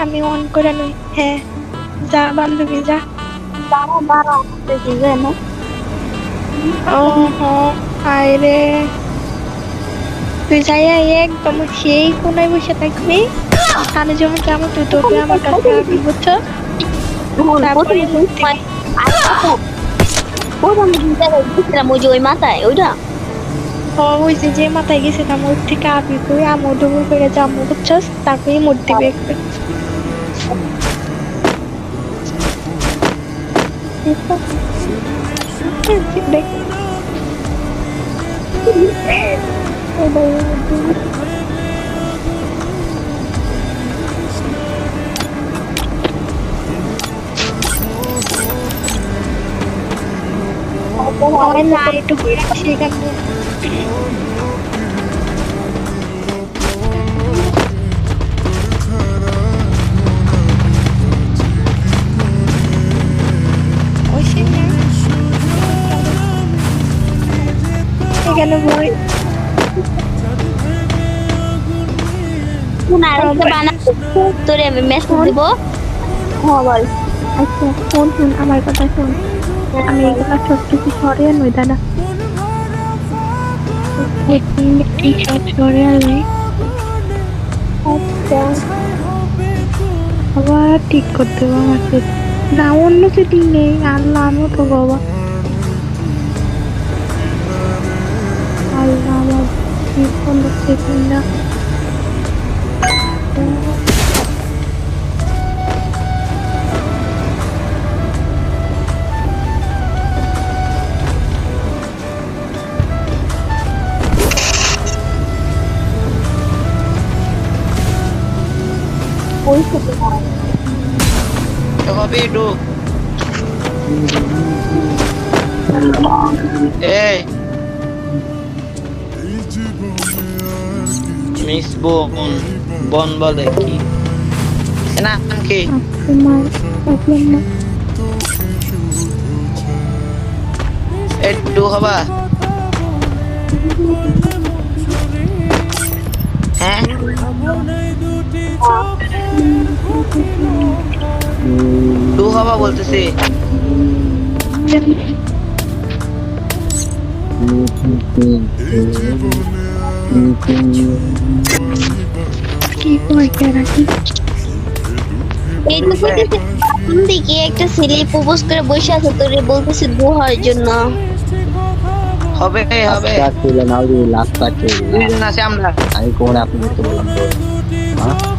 আমি অন করে নই। হ্যাঁ যা বান্ধবী যা। দাঁড়াও দেখি যে না ও হায় রে, তুই যাই একদম সেই কোনায় বসে থাকবি, আমি যখন যাবো তুই দৌড়বি আমার কাছে আসবি, বুঝছো? তারপরে প্রথমে মুক্তি সময় প্রথম জায়গায় গেছিলাম ওই যে ওই মাথায় ওইটা ওই যে যে মাথায় গেছিলাম ওর থেকে আবি তুই আমো ডুবুর করে যাবো, বুঝছস? তারপরে মূর্তি বের করে দেখ। আমার লাইট হয়ে আসে এখানে। এখানে বই আরেকটা বানাবো তোরে আমি মেসেজ দিব হ্যাঁ বল আচ্ছা শোন শোন আমার কথা শোন, আমি এগুলা সব কিছু সরিয়ে নই দাদা, সব সরিয়ে নই, আবার ঠিক করতে হবে আমার সেট না, অন্য সেটিং নেই, আল্লাহ আমিও তো বাবা আল্লাহ আমার কি সুন্দর সেটিং না। ওই থেকে Kopi itu. Miss Bon bole ki. Enak ki. Itu apa? Hah? Lu apa বলতেছে? কি করতে রাখি এই তো কইতেছে কোন দিকে একটা ছেলে প্রপোজ করে বসে আছে তোরে বলতেছে দুহার জন্য হবে হবে লাস্ট ছিল না ওই লাস্ট পার্ট দুইজন আছে আমরা আমি কোন আপনাদের তো বললাম তো হ্যাঁ